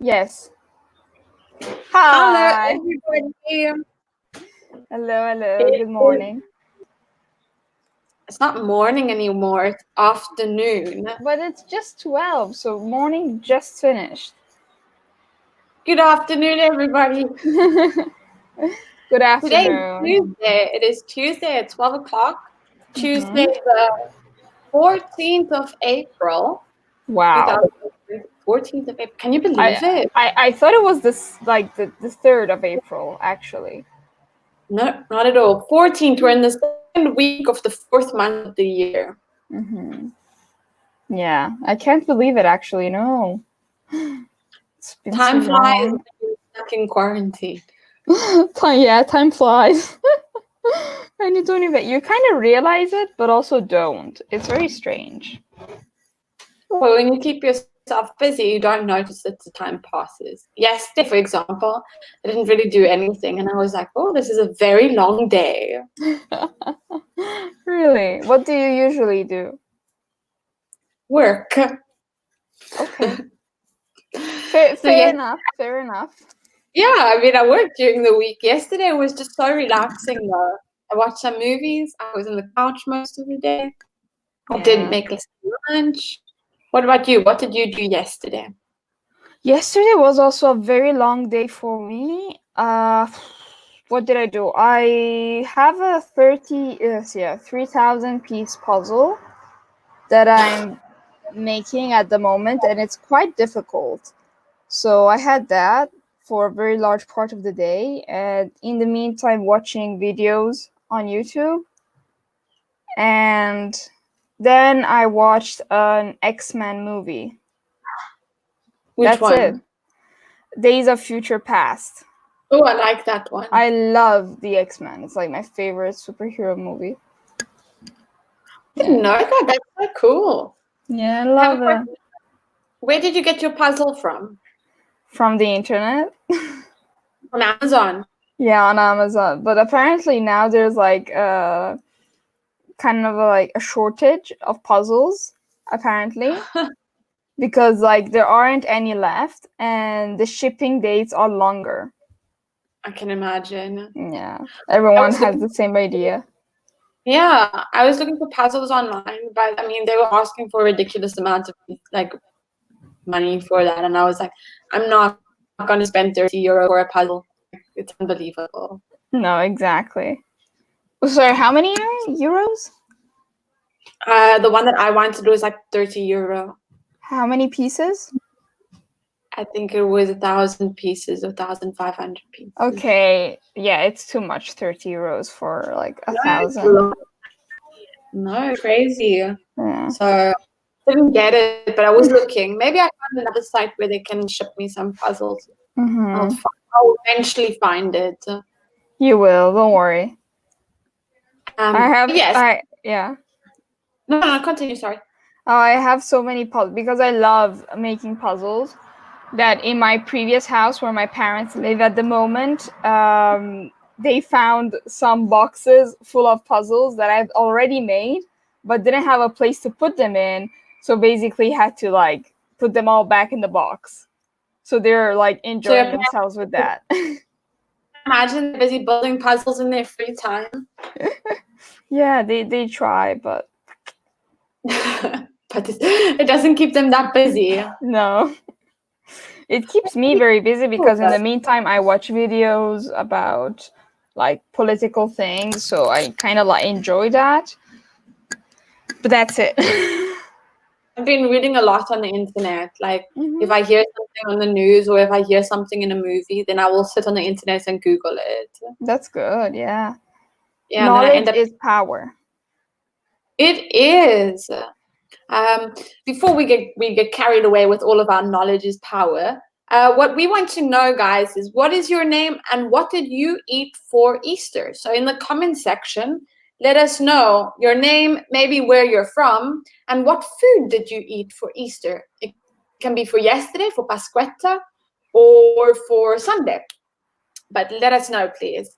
Yes. Hello, Hi. everybody. Hello. Good morning. It's not morning anymore, it's afternoon. But it's just 12, so morning just finished. Good afternoon, everybody. Good Today afternoon. is Tuesday. It is Tuesday at 12 o'clock. Tuesday, Mhm. the 14th of April. Wow. 14th of April. Can you believe it? I thought it was this like the 3rd of April, actually. No, not at all. 14th, we're in the second week of the fourth month of the year. Yeah, I can't believe it, actually. No. It's been Time so flies long. when you're stuck in quarantine. Time flies. And you don't even, you kind of realize it, but also don't. It's very strange. Well, when you keep yourself busy, you don't notice that the time passes. Yesterday, for example, I didn't really do anything, and I was like, "Oh, this is a very long day." Really? What do you usually do? Work. Okay. Fair Yes, enough. Fair enough. yeah. I mean, I worked during the week. Yesterday was just so relaxing, though. I watched some movies. I was on the couch most of the day. I didn't Yeah. make lunch. What about you? What did you do yesterday? Yesterday was also a very long day for me. What did I do? I have a 3,000 piece puzzle that I'm making at the moment, and it's quite difficult. So I had that for a very large part of the day, and in the meantime, watching videos on YouTube. And then I watched an X-Men movie. Which That's it. one? Days of Future Past. Oh, I like that one. I love the X-Men. It's like my favorite superhero movie. I didn't know that. That's so cool. Yeah, I I have a love it. question. Where did you get your puzzle from? From the internet. On Amazon. Yeah, on Amazon. But apparently now there's like kind of a shortage of puzzles, apparently. Because like there aren't any left and the shipping dates are longer. I can imagine. Yeah, I everyone was has looking, the same idea. yeah, I was looking for puzzles online, but I mean, they were asking for a ridiculous amount of like money for that, and I was like, I'm not going to spend €30 for a puzzle. It's unbelievable. No, exactly. Sorry, how many euros? The one that I wanted to do is like €30. How many pieces? I think it was 1,000 pieces, 1,500 pieces. Okay, yeah, it's too much. 30 euros for like 1,000. No, crazy. Yeah. So I didn't get it, but I was looking. Maybe I found another site where they can ship me some puzzles. Mm-hmm. I'll eventually find it. You will. Don't worry. Yes. Yeah. No, continue. Sorry. I have so many puzzles because I love making puzzles. That in my previous house where my parents live at the moment, they found some boxes full of puzzles that I've already made, but didn't have a place to put them in. So basically, had to like put them all back in the box. So they're like enjoying themselves with that. Imagine they're busy building puzzles in their free time. Yeah, they try, but but it doesn't keep them that busy. no. It keeps me very busy because in the meantime I watch videos about like political things, so I kind of like enjoy that. But that's it. I've been reading a lot on the internet. Like if I hear something on the news or if I hear something in a movie, then I will sit on the internet and Google it. That's good, yeah. Yeah, Knowledge is power. It is. Before we get carried away with all of our knowledge is power, what we want to know, guys, is what is your name and what did you eat for Easter? So in the comment section, let us know your name, maybe where you're from, and what food did you eat for Easter? It can be for yesterday, for Pasquetta, or for Sunday. But let us know, please.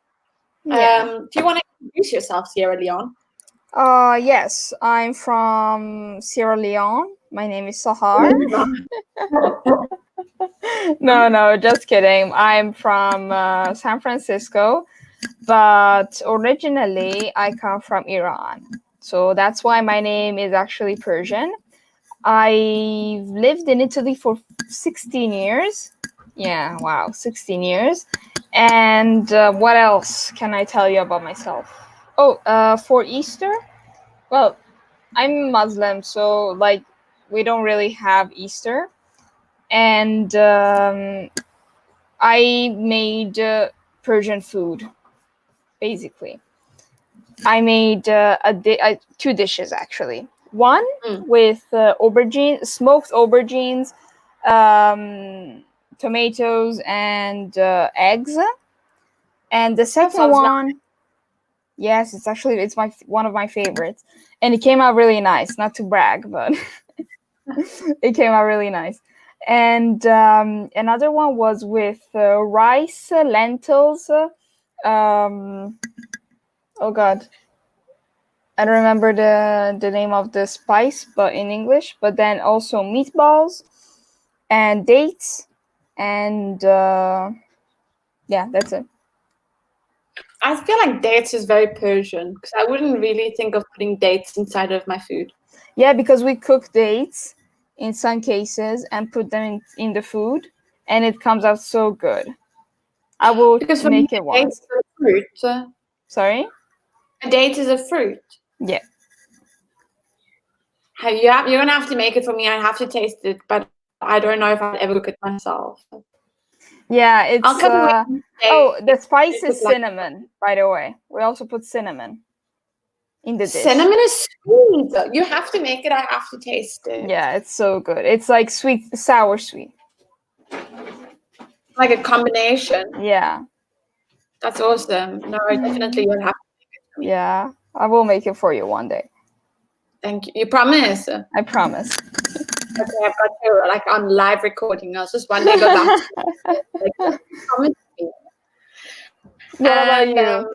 Yeah. Do you want to introduce yourself, Sierra Leone? Yes, I'm from Sierra Leone. My name is Sahar. No, just kidding. I'm from San Francisco, but originally I come from Iran. So that's why my name is actually Persian. I've lived in Italy for 16 years. Yeah, wow, 16 years. And what else can I tell you about myself? Oh, for Easter, well, I'm Muslim, so like we don't really have Easter. And I made Persian food, basically. I made two dishes actually. One with smoked aubergines, tomatoes, and eggs. And the That second sounds nice. one, yes, it's one of my favorites, and it came out really nice. Not to brag, but it came out really nice. And another one was with rice, lentils. Um, oh God, I don't remember the name of the spice, but in English. But then also meatballs and dates, and yeah, that's it. I feel like dates is very Persian because I wouldn't really think of putting dates inside of my food. Yeah, because we cook dates in some cases and put them in the food, and it comes out so good. I will Because for me, make it a date once. is a fruit. Sorry? A date is a fruit. Yeah. You're gonna have to make it for me. I have to taste it, but I don't know if I'd ever cook it myself. Yeah, I'll it's come away and say the spice it is look like cinnamon, by the way. We also put cinnamon in the dish. cinnamon is sweet. You have to make it. I have to taste it. Yeah, it's so good. It's like sweet, sour, sweet. Like a combination. Yeah. That's awesome. No, definitely you'll have to make it for me. Yeah. I will make it for you one day. Thank you. You promise? Okay, I promise. I've got you like on live recording. I'll just one day go back to it. Like, promise me. What about And you?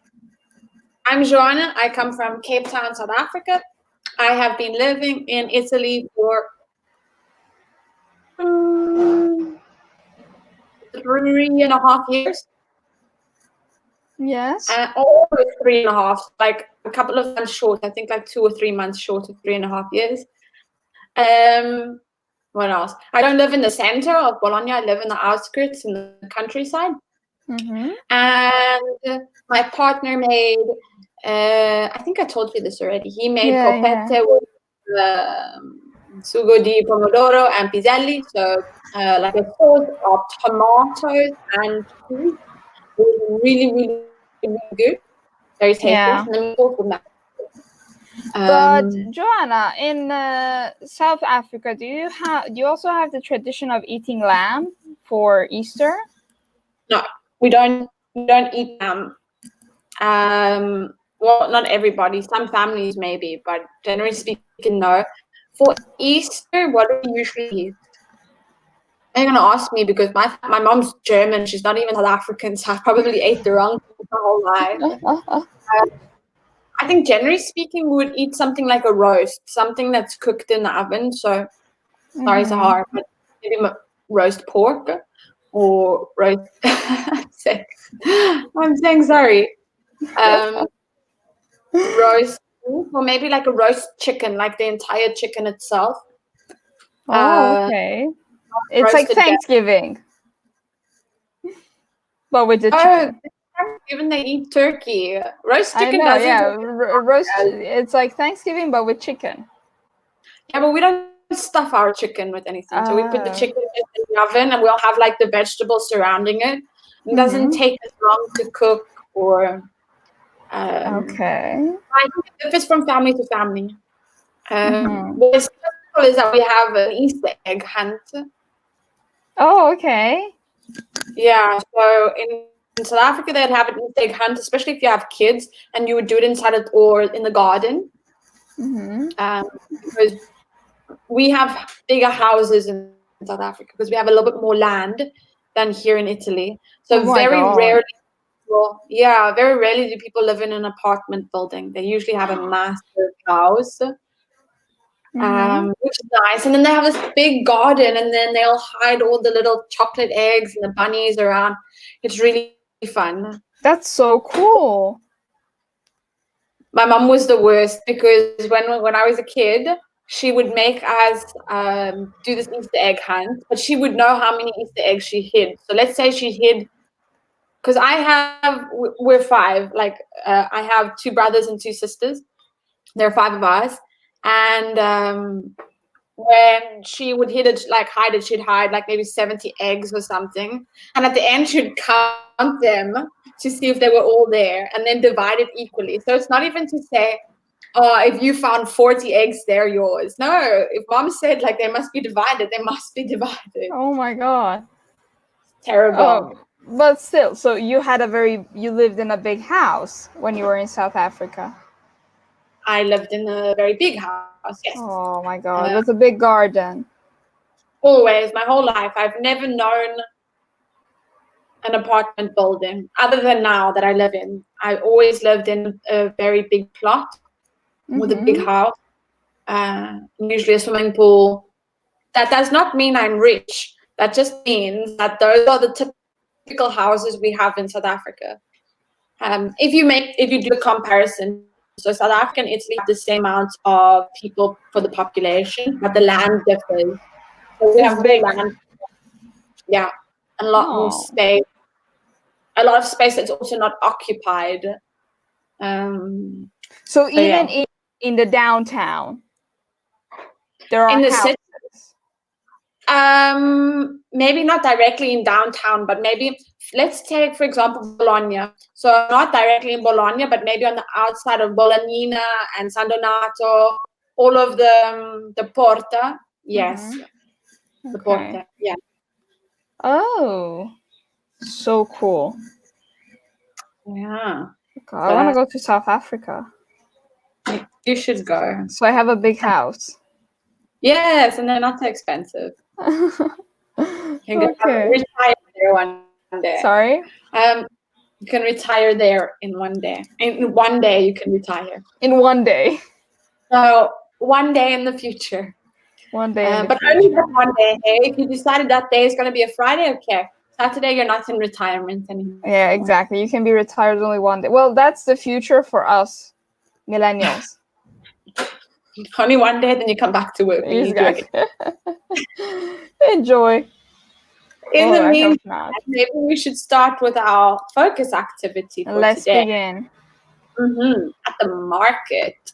I'm Jonah. I come from Cape Town, South Africa. I have been living in Italy for 3.5 years. Yes. Always 3.5, like a couple of months short. I think like 2 or 3 months short of 3.5 years. What else? I don't live in the center of Bologna. I live in the outskirts in the countryside. Mm-hmm. And my partner made, I think I told you this already. He made Yeah, polpette with sugo di pomodoro and piselli. So like a sauce of tomatoes and cheese. It was really, really, really good. Very tasty. Yeah. And then sauce with mac. But Joanna, in South Africa, do you also have the tradition of eating lamb for Easter? No, we don't eat lamb. Well, not everybody. Some families maybe, but generally speaking, no. For Easter, what do we usually eat? You're gonna ask me because my mom's German. She's not even South African, so I probably ate the wrong thing my whole life. I think generally speaking, we would eat something like a roast, something that's cooked in the oven. So sorry, Sahar, but maybe roast pork or roast. I'm saying sorry. Roast beef, or maybe like a roast chicken, like the entire chicken itself. Oh, okay. It's like roasted Thanksgiving, but with the chicken. Even they eat turkey. Roast I chicken know, doesn't. yeah. Roast. It's like Thanksgiving, but with chicken. Yeah, but we don't stuff our chicken with anything. So we put the Ah. chicken in the oven, and we'll have like the vegetables surrounding it. It doesn't take as long to cook, or Okay. I think it differs from family to family. What's special is that we have an Easter egg hunt. Oh, okay. Yeah, so in South Africa they'd have an Easter egg hunt, especially if you have kids, and you would do it inside it or in the garden. Because we have bigger houses in South Africa because we have a little bit more land than here in Italy. So very rarely do people live in an apartment building. They usually have a massive house. which is nice. And then they have this big garden, and then they'll hide all the little chocolate eggs and the bunnies around. It's really fun. That's so cool. My mom was the worst because when I was a kid, she would make us do this Easter egg hunt, but she would know how many Easter eggs she hid. So let's say she hid, because we're five. Like I have 2 brothers and 2 sisters. There are 5 of us, and when she would hide it, she'd hide like maybe 70 eggs or something, and at the end she'd count them to see if they were all there, and then divide it equally. So it's not even to say, oh, if you found 40 eggs, they're yours. No, if mom said like they must be divided, they must be divided. Oh my god. Terrible. Oh, but still, so you lived in a big house when you were in South Africa. I lived in a very big house, yes. Oh my god, with a big garden. Always, my whole life. I've never known an apartment building other than now that I live in. I always lived in a very big plot with a big house, usually a swimming pool. That does not mean I'm rich. That just means that those are the typical houses we have in South Africa. If you do a comparison, so South Africa and Italy have the same amount of people for the population, but the land differs. So we have big land, yeah, and a lot more space. A lot of space that's also not occupied. So even in the downtown, there are houses. Maybe not directly in downtown, but maybe let's take, for example, Bologna. So not directly in Bologna, but maybe on the outside of Bolognina and San Donato, all of the Porta. Yes, the Porta. Yeah. Oh, so cool. Yeah. God, I want to go to South Africa. You should go. So I have a big house. Yes, and they're not so expensive. You can retire there one day. Sorry? You can retire there in one day. In one day, you can retire. In one day? So, one day in the future. One day in the but future. only that one day, hey? If you decided that day is going to be a Friday, okay. Saturday, you're not in retirement anymore. Yeah, exactly. You can be retired only one day. Well, that's the future for us, millennials. Only one day, then you come back to work. Exactly. Enjoy. In the meantime, maybe we should start with our focus activity for Let's today. begin. At the market.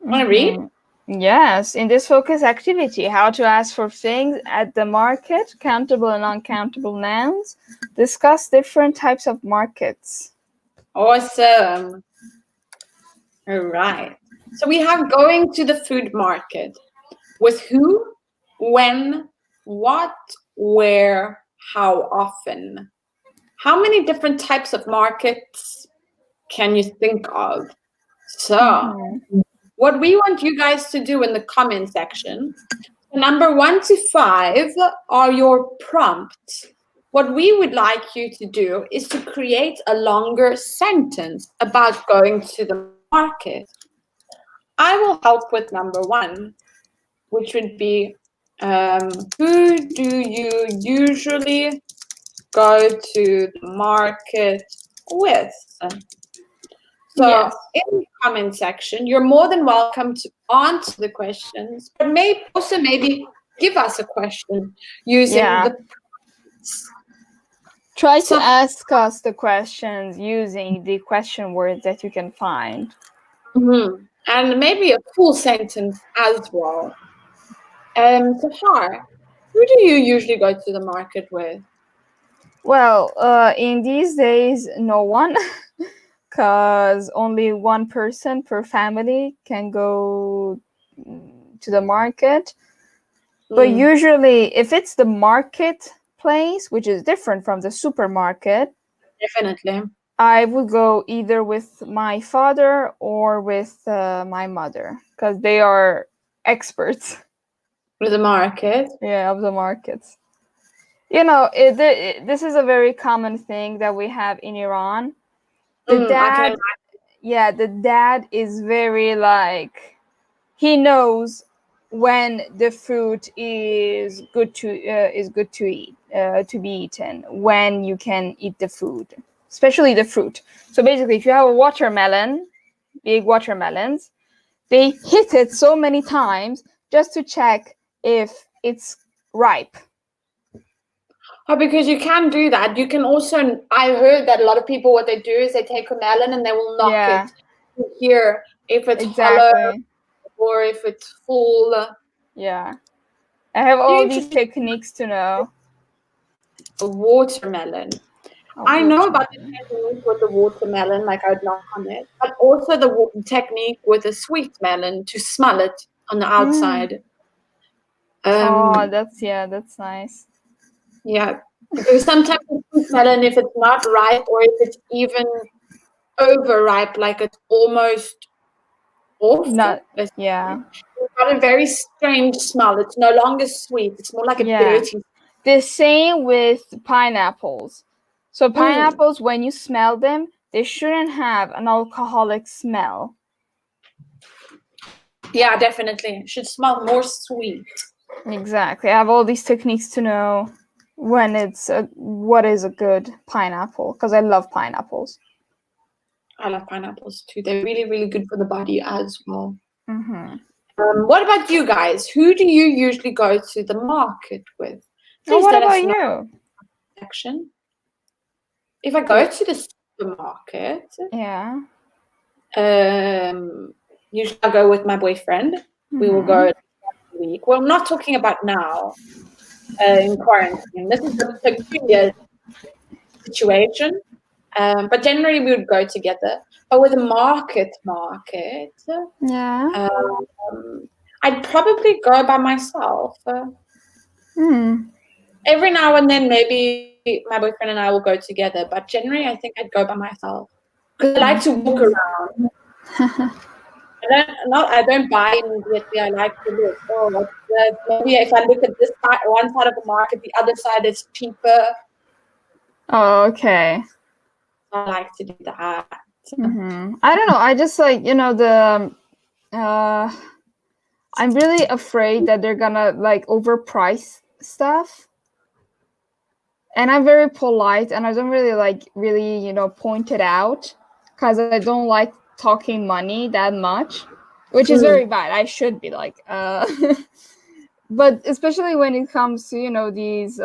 Want to read? Yes. In this focus activity, how to ask for things at the market, countable and uncountable nouns, discuss different types of markets. Awesome. All right. So we have going to the food market. With who, when, what, where, how often. How many different types of markets can you think of? So what we want you guys to do in the comment section, number 1 to 5 are your prompts. What we would like you to do is to create a longer sentence about going to the market. I will help with number 1, which would be, who do you usually go to the market with? So in the comment section, you're more than welcome to answer the questions, but maybe give us a question using the prompts. Try to ask us the questions using the question words that you can find. And maybe a full sentence as well. Sahar, who do you usually go to the market with? Well, in these days, no one, because only one person per family can go to the market. But usually, if it's the marketplace, which is different from the supermarket, definitely, I would go either with my father or with my mother, because they are experts. With the market? Yeah, of the markets. You know, this is a very common thing that we have in Iran. The dad is very like, he knows when the fruit is good to eat, to be eaten, when you can eat the food, especially the fruit. So basically, if you have a watermelon, big watermelons, they hit it so many times just to check if it's ripe. Oh, because you can do that. You can also, I heard that a lot of people, what they do is they take a melon and they will knock Yeah, it to hear if it's hollow exactly. or if it's full. Yeah, I have You all these introduce techniques to know. a watermelon. A I know about the watermelon. technique with the watermelon, like I would knock on it, but also the technique with a sweet melon to smell it on the Mm. outside. Oh, Um, that's nice. yeah, because sometimes the sweet melon, if it's not ripe or if it's even overripe, like it's almost off, Not it's yeah. got a very strange smell. It's no longer sweet. It's more like a Yeah. dirty. The same with pineapples. So Mm. pineapples, when you smell them, they shouldn't have an alcoholic smell. Yeah, definitely. It should smell more sweet. Exactly. I have all these techniques to know when what is a good pineapple, because I love pineapples. I love pineapples too. They're really, really good for the body as well. Mm-hmm. What about you guys? Who do you usually go to the market with? Oh, Please what let us about know you? in the section. If I go to the supermarket, Yeah. usually I go with my boyfriend. We will go once a week. Well, I'm not talking about now in quarantine. This is a peculiar situation. But generally we would go together. But with a market, Yeah. I'd probably go by myself. Hmm. Every now and then, maybe my boyfriend and I will go together. But generally, I think I'd go by myself because I like to walk around. I don't buy immediately. I like to look. Oh, maybe if I look at this side, one side of the market, the other side is cheaper. Oh, okay. I like to do that. I don't know. I just like, I'm really afraid that they're gonna like overprice stuff. And I'm very polite and I don't really point it out because I don't like talking money that much, which is very bad. I should be like, but especially when it comes to, these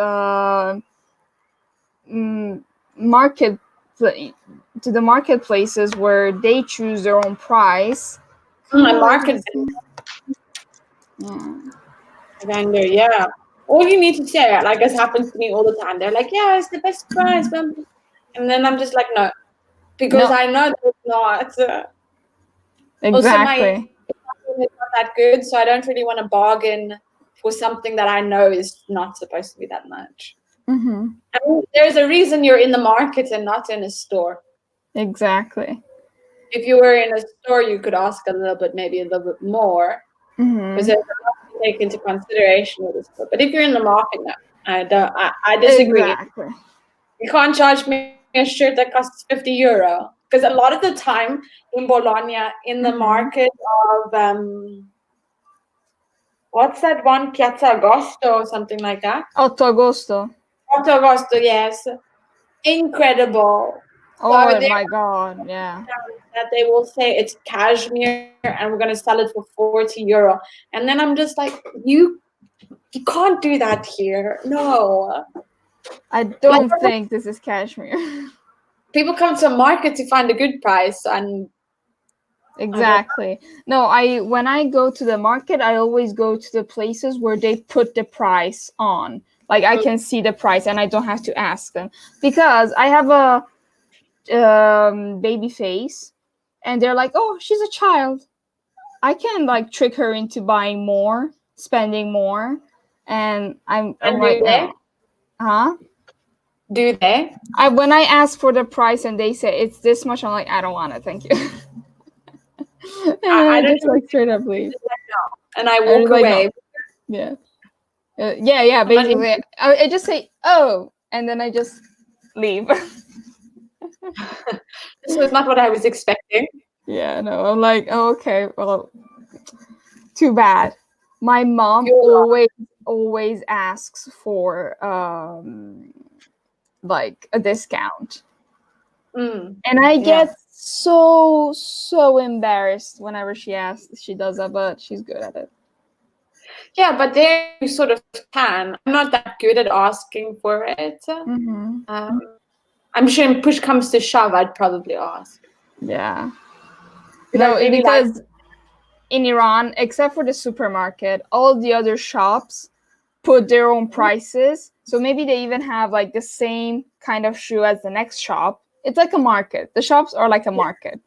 market to the marketplaces where they choose their own price. A market vendor, yeah. All you need to say, like this happens to me all the time. They're like, "Yeah, it's the best price," and then I'm just like, "No," because No, I know that it's not. Also, my exactly. is not that good, so I don't really want to bargain for something that I know is not supposed to be that much. Mm-hmm. I mean, there's a reason you're in the market and not in a store. Exactly. If you were in a store, you could ask a little bit, maybe a little bit more, because there's a lot to take into consideration with the store. But if you're in the market, no, I don't. I disagree. Exactly. You can't charge me a shirt that costs €50 because a lot of the time in Bologna, in the market of what's that one, Piazza Agosto or something like that? 8 agosto. 8 Agosto, yes. Incredible. Oh So my god, yeah. that they will say it's cashmere and we're going to sell it for €40. And then I'm just like, you can't do that here. No. I don't think this is cashmere. People come to a market to find a good price and Exactly. No, when I go to the market, I always go to the places where they put the price on. Like I can see the price and I don't have to ask them because I have a baby face and they're like, "Oh, she's a child. I can like trick her into buying more, spending more." And I'm do like, they? "Oh, huh?" Do they? When I ask for the price and they say it's this much, I'm like, "I don't want it, thank you." And then I I don't just even like straight up leave. and I I was walk like, no. away. Yeah. Yeah, basically. I just say, "Oh," and then I just leave. This was not what I was expecting. Yeah, no, I'm like, "Oh, okay, well, Too bad. My mom You're always asks for like a discount. And I get so embarrassed whenever she does that, but she's good at it. Yeah, but there you sort of can. I'm not that good at asking for it. I'm sure if push comes to shove, I'd probably ask. Yeah. No, really because in Iran, except for the supermarket, all the other shops put their own prices. So maybe they even have like the same kind of shoe as the next shop. It's like a market. The shops are like a market.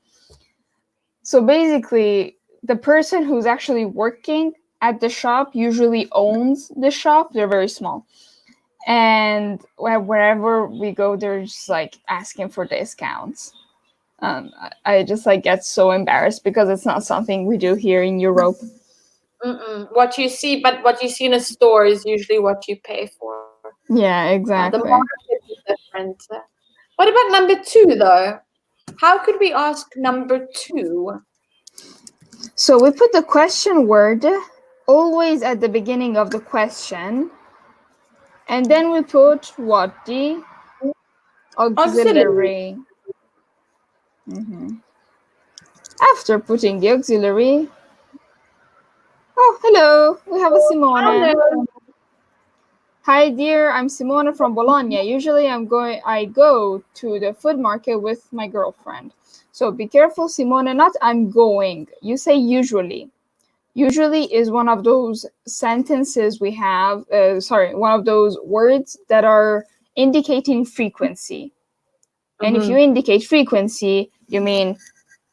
So basically, the person who's actually working at the shop usually owns the shop. They're very small. And wherever we go, they're just like asking for discounts. I just like get so embarrassed because it's not something we do here in Europe. What you see in a store is usually what you pay for. Yeah, exactly. The market is different. What about number 2, though? How could we ask number 2? So we put the question word always at the beginning of the question, and then we put what? The auxiliary. After putting the auxiliary, oh, hello, we have a Simone. Hello. Hi dear, I'm Simone from Bologna. Usually I go to the food market with my girlfriend. So be careful, Simone, not I'm going. You say usually. Usually is one of those sentences we have, one of those words that are indicating frequency. And if you indicate frequency, you mean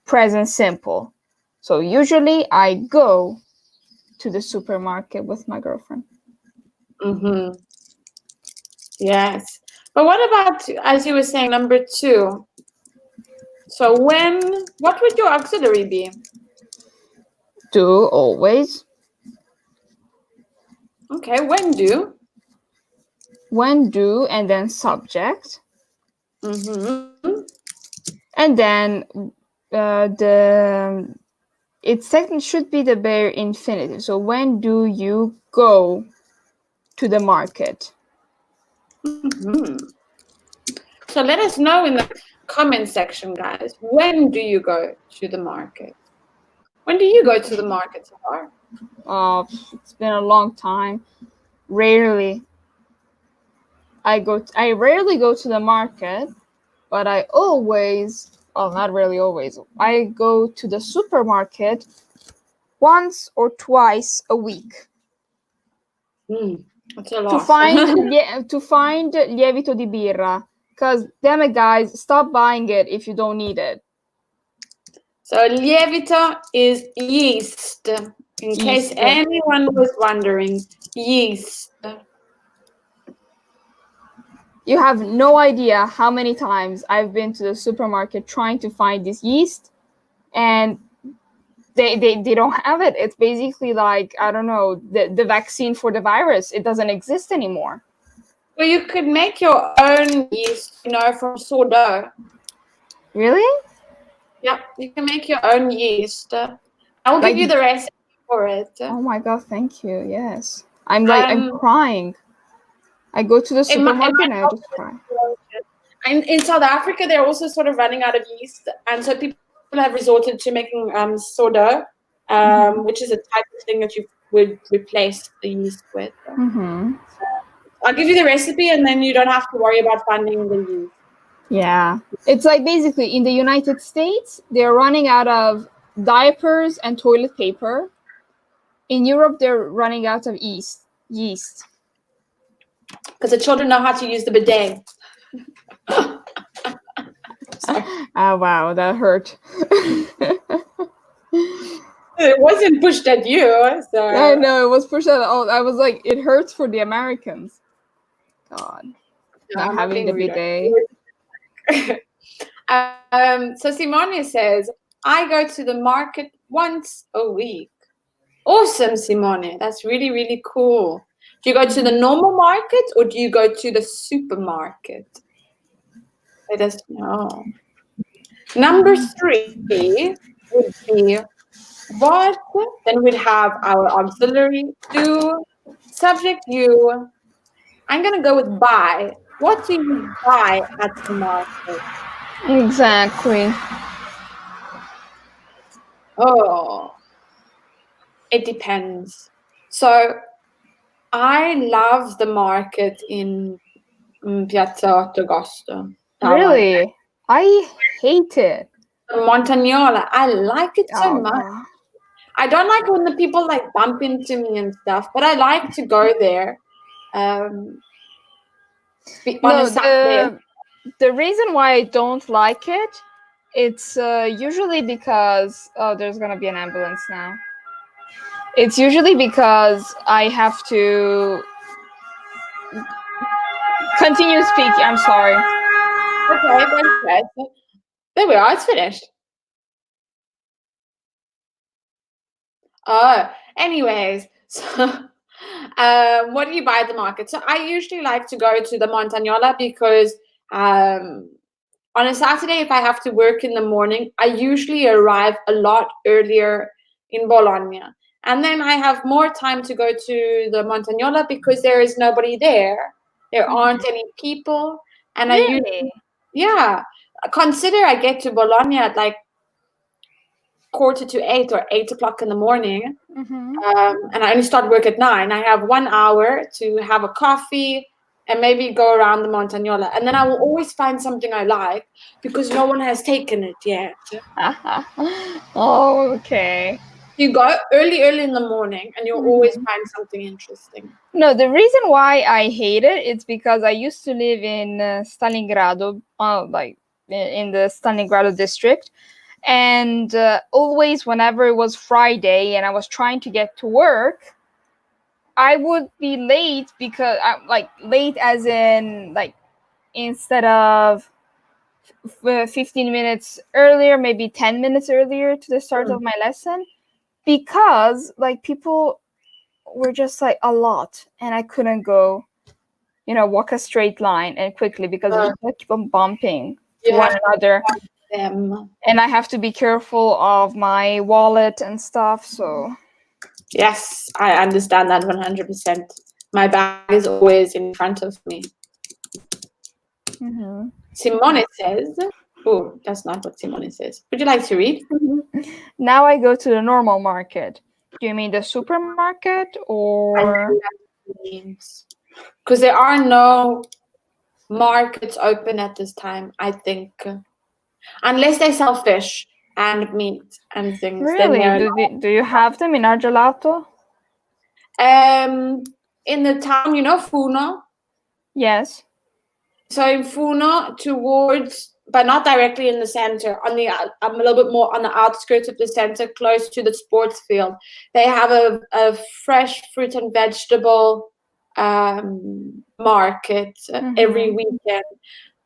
present simple. So usually I go to the supermarket with my girlfriend. Yes. But what about, as you were saying, number 2? So what would your auxiliary be? Do, always. Okay, when do? When do, and then subject. And then it should be the bare infinitive. So when do you go to the market? So let us know in the comment section, guys. When do you go to the market? When do you go to the market, Sahar? Oh, it's been a long time. Rarely. I rarely go to the market, but I always, well, not really always. I go to the supermarket once or twice a week. That's a lot. To find lievito di birra. Because, damn it, guys, stop buying it if you don't need it. So lievito is yeast. In case anyone was wondering, yeast. You have no idea how many times I've been to the supermarket trying to find this yeast, and they don't have it. It's basically like, I don't know, the vaccine for the virus. It doesn't exist anymore. Well, you could make your own yeast, from sourdough. Really? Yeah, you can make your own yeast. I'll give you the recipe for it. Oh my god, thank you. Yes. I'm crying. I go to the supermarket and I just cry. In South Africa, they're also sort of running out of yeast, and so people have resorted to making sourdough, which is a type of thing that you would replace the yeast with. I'll give you the recipe, and then you don't have to worry about finding the yeast. Yeah. It's like basically in the United States, they're running out of diapers and toilet paper. In Europe, they're running out of yeast. Because the children know how to use the bidet. Oh, wow, that hurt. It wasn't pushed at you. So. I know, it was pushed at all. I was like, it hurts for the Americans. God. Not having the bidet. So Simone says, I go to the market once a week. Awesome, Simone. That's really, really cool. Do you go to the normal market or do you go to the supermarket? Let us know. Number 3 would be, What? Then we'd have our auxiliary do. Subject you. I'm gonna go with buy. What do you buy at the market? Exactly. Oh, it depends. So I love the market in Piazza Ottogosto. That one. Really? I hate it. The Montagnola. I like it so Oh much. god. I don't like when the people like bump into me and stuff, but I like to go there. Um, on a No, Saturday. the reason why I don't like it, it's usually because there's gonna be an ambulance now. It's usually because I have to continue speaking. I'm sorry. Okay, don't stress. There we are. It's finished. Oh, anyways, so what do you buy at the market? So I usually like to go to the Montagnola because um, on a Saturday, if I have to work in the morning, I usually arrive a lot earlier in Bologna. And then I have more time to go to the Montagnola because there is nobody there. There aren't any people. And I usually, Really? yeah, consider I get to Bologna at like 7:45 or 8 o'clock in the morning. Mm-hmm. And I only start work at 9. I have 1 hour to have a coffee and maybe go around the Montagnola. And then I will always find something I like because no one has taken it yet. Oh, okay. You go early in the morning and you'll always find something interesting. No, the reason why I hate it is because I used to live in Stalingrado, like in the Stalingrado district, and always whenever it was Friday and I was trying to get to work, I would be late because like late as in like instead of 15 minutes earlier, maybe 10 minutes earlier to the start of my lesson, because like people were just like a lot and I couldn't go, walk a straight line and quickly because they just like, keep on bumping to You one have another. them. And I have to be careful of my wallet and stuff. So Yes, I understand that 100%. My bag is always in front of me. Simone says, oh, that's not what Simone says. Would you like to read? now I go to the normal market. Do you mean the supermarket or? Because there are no markets open at this time, I think. Unless they sell fish and meat and things. Really? Then Do you have them in Argelato? in the town, Funo. Yes. So in Funo, towards, but not directly in the center, I'm a little bit more on the outskirts of the center, close to the sports field. They have a fresh fruit and vegetable market every weekend.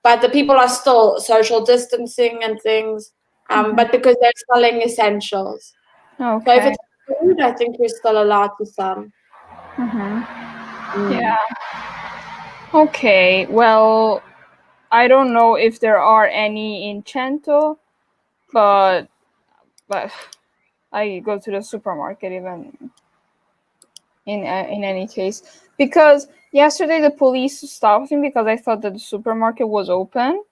But the people are still social distancing and things, but because they're selling essentials. Okay. So if it's food, I think you're still allowed to sell. Yeah. Okay. Well, I don't know if there are any in Cento, but I go to the supermarket even in any case because yesterday the police stopped me because I thought that the supermarket was open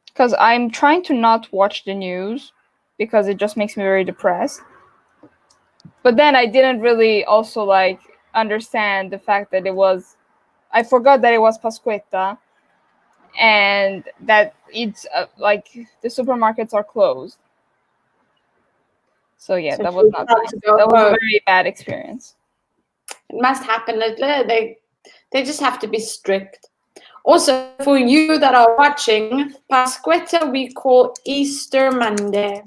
because I'm trying to not watch the news because it just makes me very depressed. But then I didn't really also like understand the fact that I forgot that it was Pasquetta and that it's like the supermarkets are closed. So yeah, So that was you not have nice. to go That was a home. very bad experience. It must happen. They just have to be strict. Also, for you that are watching, Pasquetta we call Easter Monday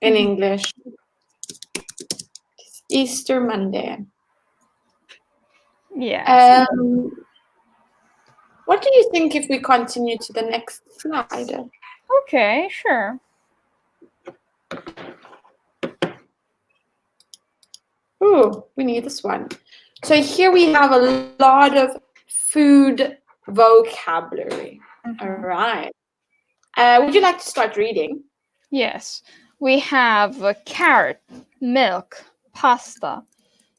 in English. Easter Monday. Yeah. What do you think if we continue to the next slide? Okay, sure. Ooh, we need this one. So here we have a lot of food vocabulary. All right. Would you like to start reading? Yes. We have a carrot. milk, pasta,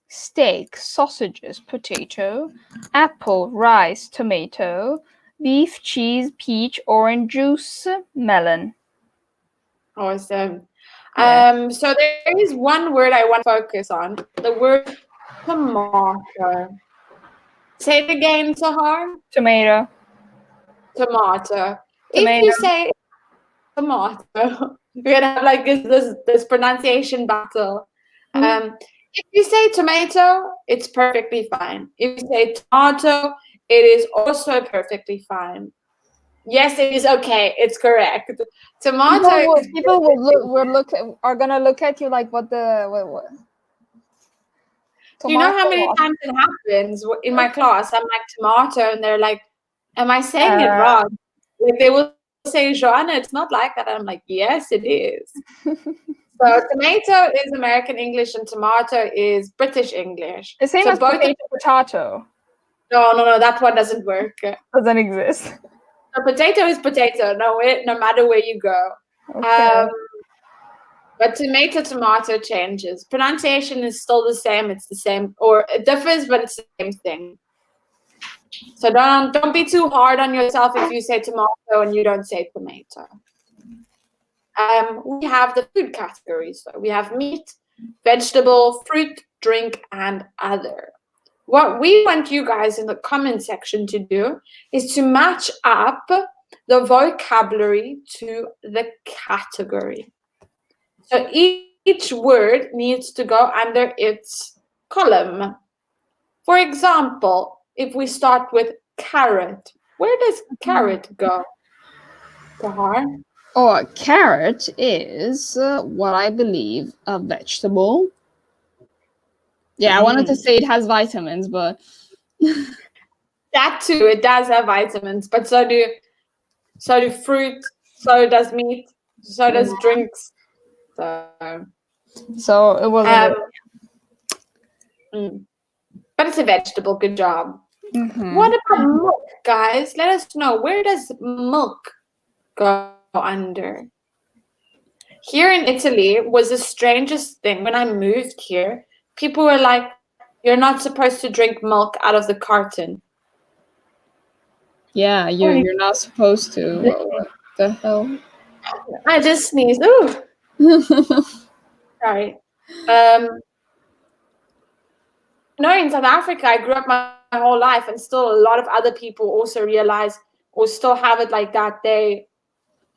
steak, sausages, potato, apple, rice, tomato, beef, cheese, peach, orange juice, melon. Awesome. Yeah. So there is one word I want to focus on, the word tomato. Say it again, Sahar. Tomato. Tomato. If you Tomato. say tomato, we're gonna have like this pronunciation battle. If you say tomato, it's perfectly fine. If you say tomato, it is also perfectly fine. Yes, it is okay. It's correct. Tomato is People are gonna look at you like what Do you know tomato how many what? times it happens in my class? I'm like tomato, and they're like, "Am I saying it wrong?" Like they will say, "Joanna, it's not like that." I'm like, "Yes, it is." So tomato is American English, and tomato is British English. The same So as both. potato. No, that one doesn't work. Doesn't exist. So potato is potato. No matter where you go. Okay. But tomato changes. Pronunciation is still the same. It's the same, or it differs, but it's the same thing. So don't be too hard on yourself if you say tomato and you don't say tomato. We have the food categories. So we have meat, vegetable, fruit, drink, and other. What we want you guys in the comment section to do is to match up the vocabulary to the category. So each word needs to go under its column. For example, if we start with carrot, where does carrot go? Sahar? Oh, a carrot is what I believe a vegetable. Yeah, I wanted to say it has vitamins, but That too, it does have vitamins, but so do fruit, so does meat, so does drinks. So it wasn't. But it's a vegetable. Good job. Mm-hmm. What about milk, guys? Let us know, where does milk go under? Here in Italy was the strangest thing. When I moved here, people were like, "You're not supposed to drink milk out of the carton." Yeah, you're not supposed to. What the hell? I just sneezed. Ooh, sorry. No, in South Africa, I grew up my whole life, and still a lot of other people also realize or still have it like that. They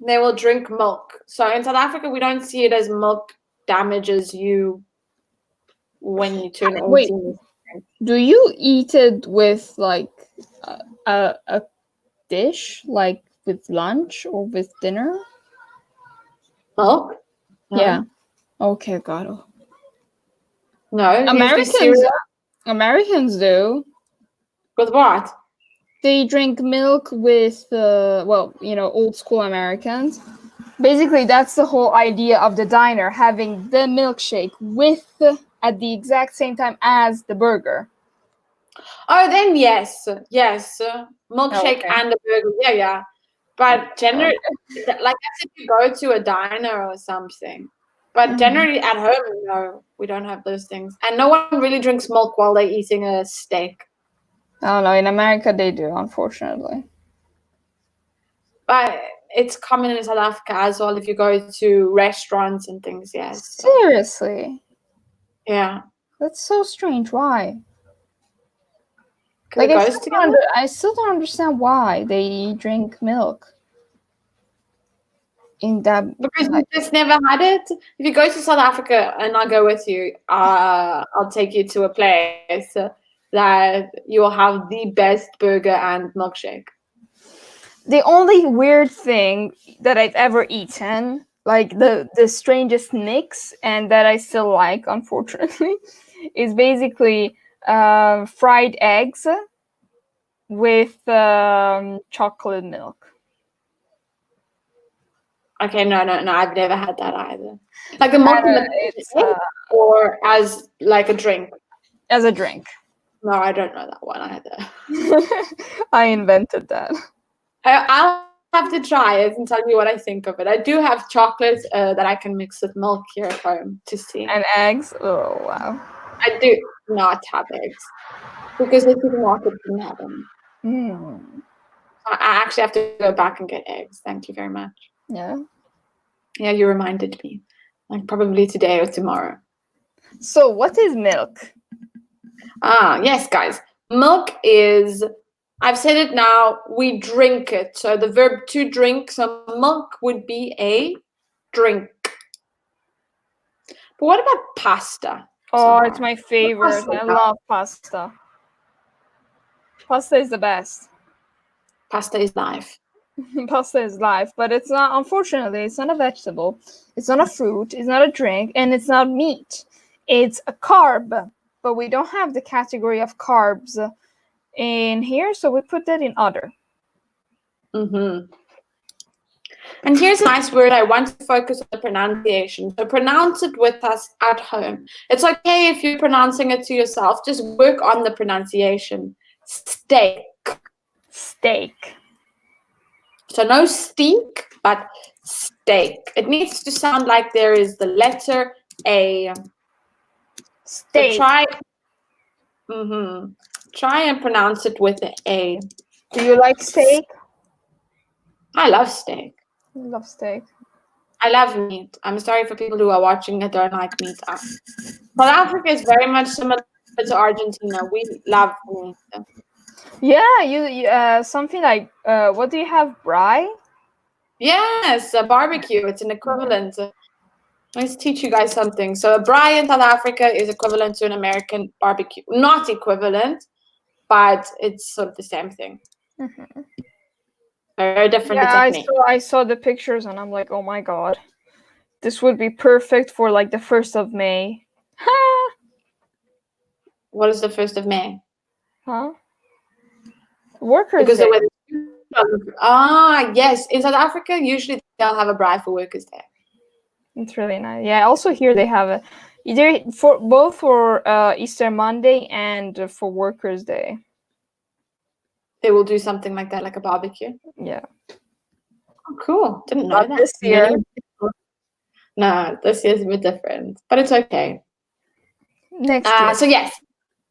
will drink milk. So in South Africa, we don't see it as milk damages you when you turn 18. Wait, do you eat it with like a dish, like with lunch or with dinner? Milk? No. Yeah. Okay, got it. No. Americans do. With what? They drink milk with old school Americans. Basically, that's the whole idea of the diner, having the milkshake at the exact same time as the burger. Oh, then yes. Milkshake and the burger. Yeah. But generally, like as if you go to a diner or something. But generally at home, no, we don't have those things. And no one really drinks milk while they're eating a steak. I don't know. In America, they do, unfortunately. But it's common in South Africa as well if you go to restaurants and things, yes. Seriously? Yeah. That's so strange. Why? Like I still don't understand why they drink milk. Because you just never had it. If you go to South Africa and I'll go with you, I'll take you to a place that you will have the best burger and milkshake. The only weird thing that I've ever eaten, like the strangest mix, and that I still like, unfortunately, is basically fried eggs with chocolate milk. Okay, no, I've never had that either. Like the milk in the or as like a drink? As a drink. No, I don't know that one either. I invented that. I'll have to try it and tell me what I think of it. I do have chocolate that I can mix with milk here at home to see. And eggs. Oh wow. I do not have eggs because the supermarket didn't have them. I actually have to go back and get eggs. Thank you very much. Yeah. Yeah, you reminded me. Like probably today or tomorrow. So what is milk? Yes, guys. Milk is, I've said it now, we drink it. So the verb to drink, so milk would be a drink. But what about pasta? Oh, Sahar? it's my favorite. I love pasta. Pasta is the best. Pasta is life. Pasta is life, but it's not, unfortunately, it's not a vegetable. It's not a fruit. It's not a drink. And it's not meat. It's a carb. But we don't have the category of carbs in here, so we put that in other. And here's a nice word. I want to focus on the pronunciation. So pronounce it with us at home. It's okay if you're pronouncing it to yourself. Just work on the pronunciation. Steak. Steak. So no steak, but steak. It needs to sound like there is the letter A. Steak. So try and pronounce it with the A. Do you like steak? I love steak. I love steak. I love meat. I'm sorry for people who are watching that don't like meat. South Africa is very much similar to Argentina. We love meat. Yeah, you something like what do you have? Braai? Yes, a barbecue. It's an equivalent. Let's teach you guys something. So a braai in South Africa is equivalent to an American barbecue. Not equivalent, but it's sort of the same thing. Very different. Yeah, I saw the pictures and I'm like, oh my god, this would be perfect for like the 1st of May. What is the 1st of May? Huh? Workers' Because Day. Yes. In South Africa, usually they'll have a braai for Workers' Day. It's really nice. Yeah, also here they have it either for Easter Monday and for Workers' Day. They will do something like that, like a barbecue. Yeah. Oh, cool. Didn't know Not that. this year. No, this year's a bit different, but it's okay. Next year. So yes,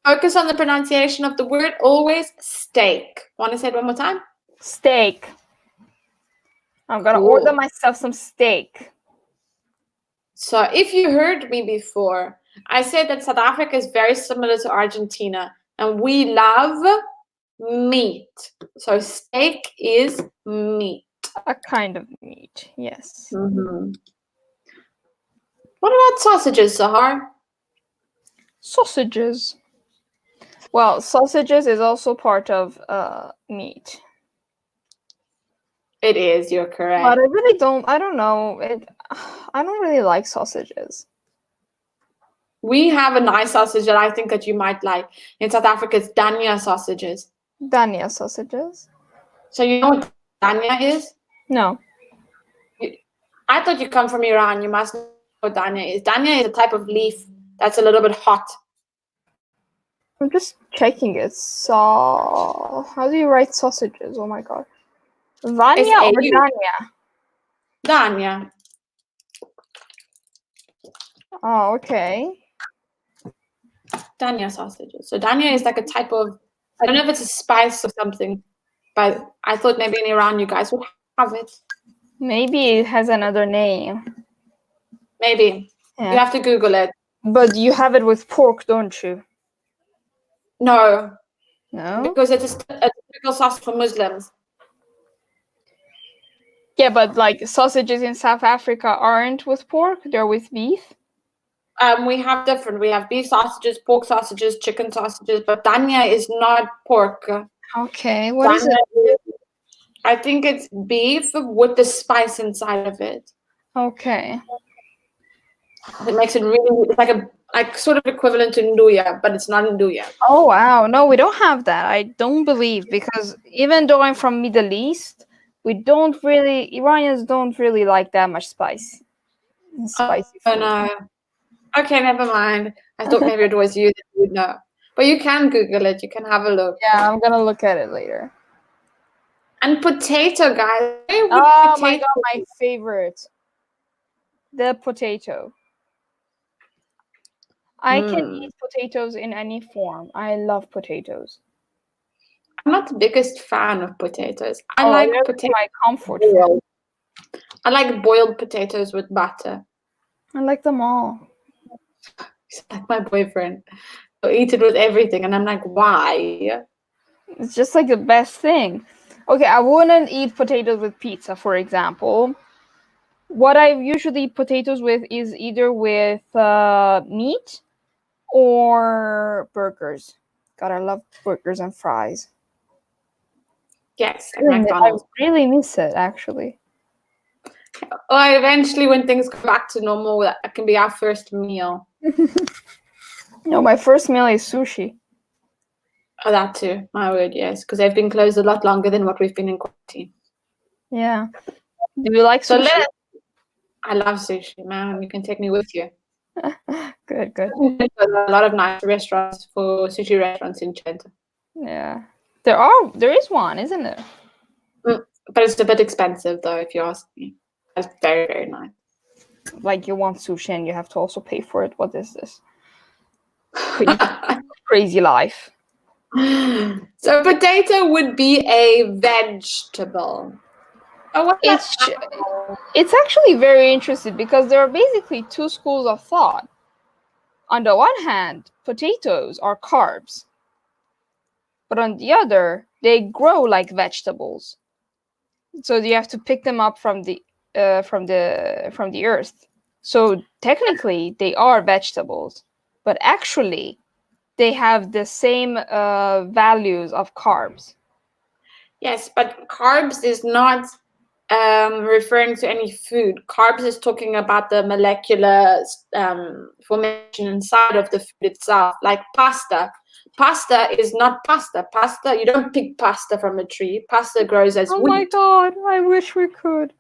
focus on the pronunciation of the word. Always steak. Want to say it one more time? Steak. I'm gonna order myself some steak. So if you heard me before, I said that South Africa is very similar to Argentina, and we love meat. So steak is meat. A kind of meat, yes. What about sausages, Sahar? Sausages. Well, sausages is also part of meat. It is, you're correct. But I don't know. I don't really like sausages. We have a nice sausage that I think that you might like. In South Africa, it's dania sausages. Dania sausages? So you know what dania is? No. I thought you come from Iran. You must know what dania is. Dania is a type of leaf that's a little bit hot. I'm just checking it. So, how do you write sausages? Oh my god. Vanya or Dania? Dania. Oh, okay. Dania sausages. So dania is like a type of, I don't know if it's a spice or something, but I thought maybe in Iran you guys would have it. Maybe it has another name. Maybe. Yeah. You have to Google it. But you have it with pork, don't you? No. No? Because it's a typical sauce for Muslims. Yeah, but like sausages in South Africa aren't with pork, they're with beef. We have different. We have beef sausages, pork sausages, chicken sausages, but dania is not pork. Okay, what is it? I think it's beef with the spice inside of it. Okay. It makes it really, it's like sort of equivalent to nduja, but it's not nduja. Oh wow, no, we don't have that. I don't believe, because even though I'm from Middle East, Iranians don't really like that much spicy food. Oh no. Okay, never mind. I thought maybe it was you that would know. But you can Google it. You can have a look. Yeah, I'm gonna look at it later. And potato, guys. Where would Oh my potato god, my favorite. The potato. I can eat potatoes in any form. I love potatoes. I'm not the biggest fan of potatoes. I Oh, like they're potatoes my comfort food. boiled. I like boiled potatoes with butter. I like them all. He's like my boyfriend. He'll eat it with everything, and I'm like, why? It's just like the best thing. Okay, I wouldn't eat potatoes with pizza, for example. What I usually eat potatoes with is either with meat or burgers. God, I love burgers and fries. Yes, at I McDonald's. really miss it, actually. Or eventually, when things go back to normal, that can be our first meal. No, my first meal is sushi. Oh, that too. My word, yes, because they've been closed a lot longer than what we've been in quarantine. Yeah. Do you like So sushi? I love sushi, man. You can take me with you. Good, good. There's a lot of nice restaurants for sushi restaurants in Chenta. Yeah. There is one, isn't there? But it's a bit expensive, though, if you ask me. It's very, very nice. Like you want sushi and you have to also pay for it. What is this? Crazy life. So potato would be a vegetable. Oh, what's that? It's actually very interesting because there are basically two schools of thought. On the one hand, potatoes are carbs, but on the other, they grow like vegetables. So you have to pick them up from the earth. So technically, they are vegetables, but actually, they have the same values of carbs. Yes, but carbs is not referring to any food. Carbs is talking about the molecular formation inside of the food itself, like pasta. Pasta is not pasta. Pasta, you don't pick pasta from a tree. Pasta grows as wheat. Oh my god, I wish we could.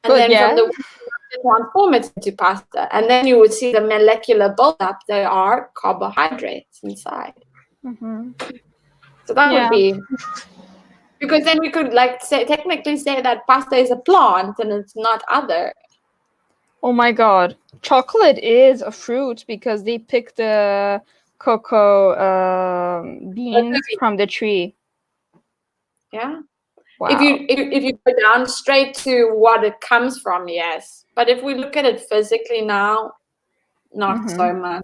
And then from the wheat, you transform it into pasta. And then you would see the molecular buildup. There are carbohydrates inside. Mm-hmm. So that would be... Because then we could technically say that pasta is a plant and it's not other. Oh my god. Chocolate is a fruit because they pick the cocoa beans from the tree. Yeah. Wow. If you go down straight to what it comes from, yes. But if we look at it physically now, not so much.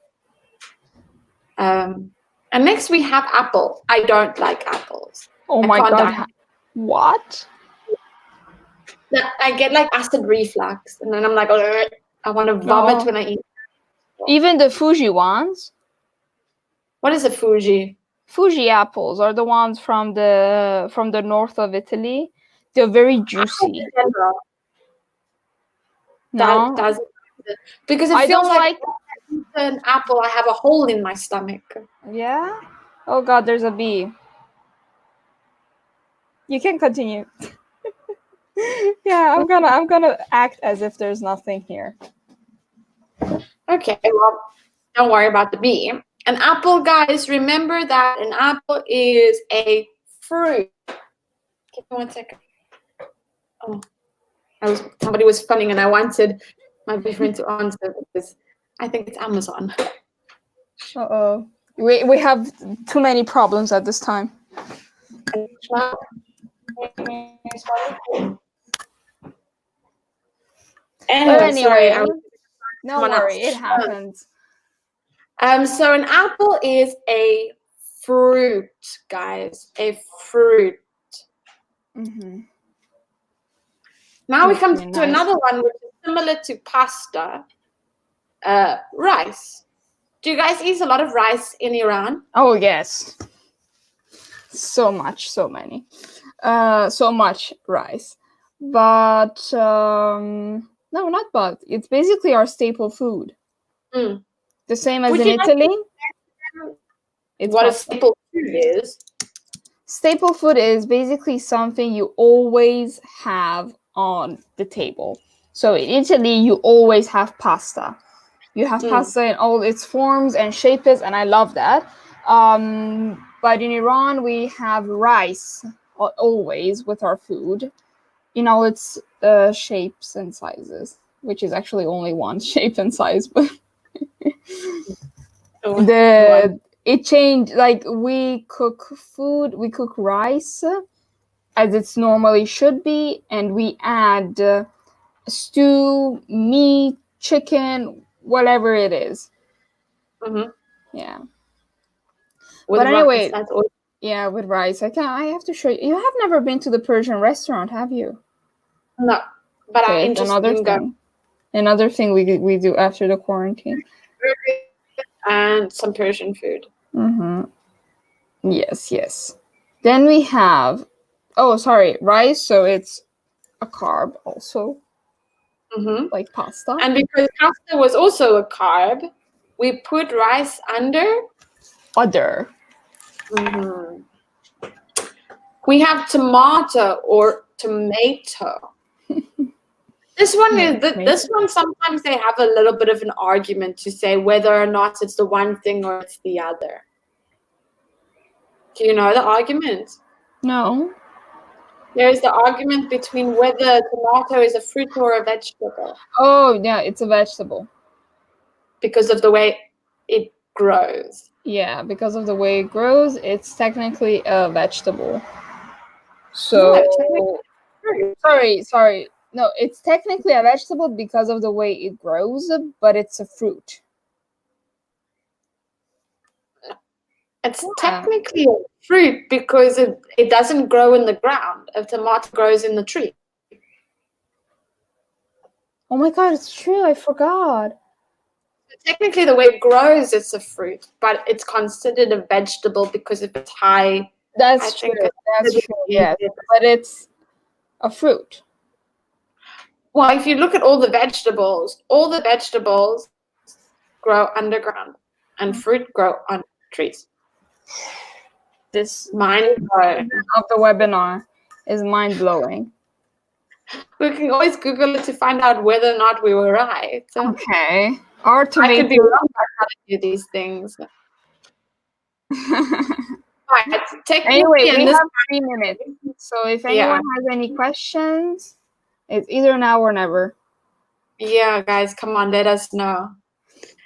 And next we have apple. I don't like apples. Oh my god. What? I get like acid reflux, and then I'm like, I want to vomit when I eat. Even the Fuji ones? What is a Fuji? Fuji apples are the ones from the north of Italy. They're very juicy. No, because it feels like an apple. I have a hole in my stomach. Yeah. Oh god, there's a bee. You can continue. Yeah, I'm gonna act as if there's nothing here. Okay, well, don't worry about the bee. An apple, guys, remember that an apple is a fruit. Give me 1 second. Oh, somebody was funning and I wanted my boyfriend to answer because I think it's Amazon. Uh-oh. We have too many problems at this time. Anyway, no worry, it happens. So an apple is a fruit, guys. A fruit. Mm-hmm. Now we come to another one which is similar to pasta. Rice. Do you guys eat a lot of rice in Iran? Oh yes. So much rice. But no, not but. It's basically our staple food. Mm. The same as in Italy. What a staple food is? Staple food is basically something you always have on the table. So in Italy, you always have pasta. You have pasta in all its forms and shapes, and I love that. But in Iran, we have rice always with our food in all its shapes and sizes, which is actually only one shape and size, but it changed. Like we cook rice as it's normally should be, and we add stew, meat, chicken, whatever it is. Mm-hmm. Yeah. With but anyway, rice, that's all. Yeah, with rice. I have to show you. You have never been to the Persian restaurant, have you? No, but Okay, I'm interested in going. Another thing we do after the quarantine. And some Persian food. Mm-hmm. Yes. Then we have, rice. So it's a carb also, like pasta. And because pasta was also a carb, we put rice under. Other. Mm-hmm. We have tomato or tomato. This one is this one. Sometimes they have a little bit of an argument to say whether or not it's the one thing or it's the other. Do you know the argument? No. There's the argument between whether tomato is a fruit or a vegetable. Oh yeah, it's a vegetable. Because of the way it grows. Yeah, because of the way it grows, it's technically a vegetable. So sorry. No, it's technically a vegetable because of the way it grows, but it's a fruit. It's technically a fruit because it doesn't grow in the ground. A tomato grows in the tree. Oh my god, it's true. I forgot. Technically, the way it grows, it's a fruit, but it's considered a vegetable because of its high. That's true. Yes, but it's a fruit. Well, if you look at all the vegetables grow underground, and fruit grow on trees. This mind blowing of the webinar is mind blowing. We can always Google it to find out whether or not we were right. Okay. Or tomato. I could be wrong by telling you these things. Right. Anyway, we have 3 minutes. So if anyone has any questions, it's either now or never. Yeah, guys, come on, let us know.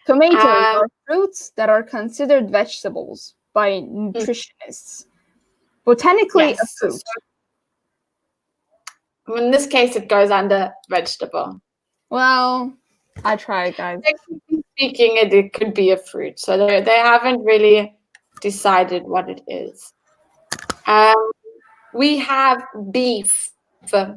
Tomatoes are fruits that are considered vegetables by nutritionists. Botanically, a fruit. In this case, it goes under vegetable. Well, I tried, guys. Technically speaking, it could be a fruit. So they haven't really decided what it is. We have beef. So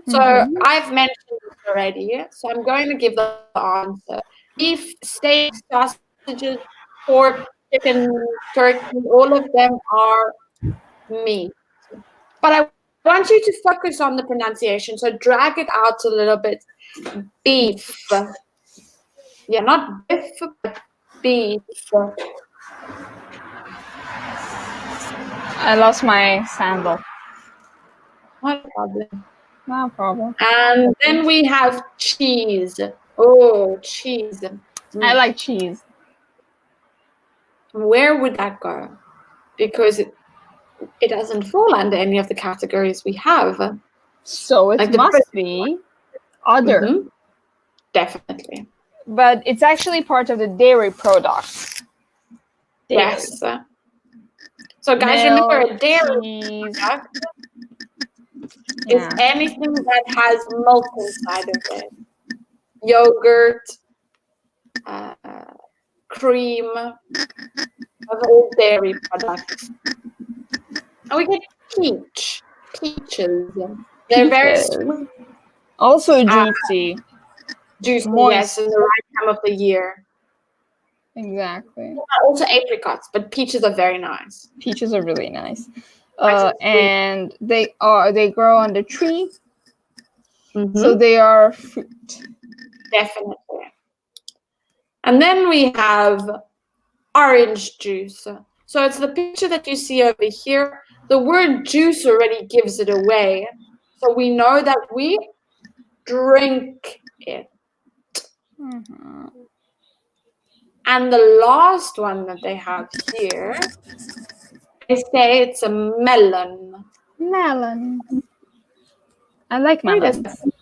I've mentioned this already. So I'm going to give the answer. Beef, steak, sausages, pork, chicken, turkey, all of them are meat. But I want you to focus on the pronunciation. So drag it out a little bit. Beef. Yeah, not beef, but beef. I lost my sandal. Not a problem. No problem. And then we have cheese. Oh, cheese. I like cheese. Where would that go? Because it doesn't fall under any of the categories we have. So it must be other. Definitely. But it's actually part of the dairy products. Yes. So guys, remember a dairy product is anything that has milk inside of it. Yogurt, cream, of all dairy products. And we get peaches. They're very sweet. Also juicy. Juicy, yes, in the right time of the year. Exactly. Also apricots, but peaches are very nice. Peaches are really nice. And they grow on the tree. So they are fruit. Definitely. And then we have orange juice. So it's the picture that you see over here. The word juice already gives it away. So we know that we drink it. And the last one that they have here, they say it's a melon. Melon. I like Very melons different.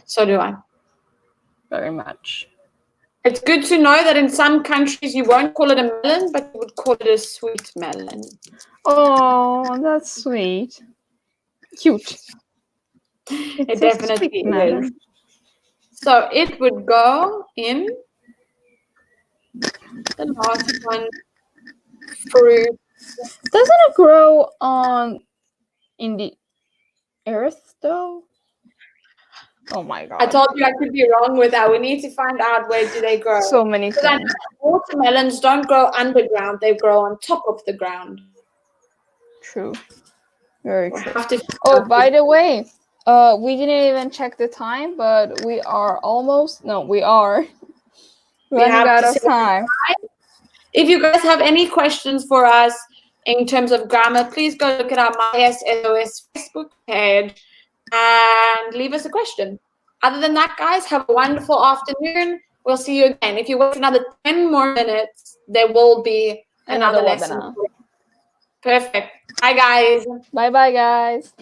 So do I. very much. It's good to know that in some countries you won't call it a melon, but you would call it a sweet melon. Oh, that's sweet. Cute. It It's a definitely sweet is. melon. So it would go in the last one, fruit. Doesn't it grow on in the earth though? Oh my god. I told you I could be wrong with that. We need to find out where do they grow. So many Because I know things. watermelons don't grow underground; they grow on top of the ground. True. Very We'll true. have to. Oh, by the way, we didn't even check the time, but we are we are We running have out to of say time. goodbye. If you guys have any questions for us in terms of grammar, please go look at our Myes SOS Facebook page and leave us a question. Other than that, guys, have a wonderful afternoon. We'll see you again. If you wait another 10 more minutes, there will be another lesson. webinar. Perfect. Bye, guys. Bye bye, guys.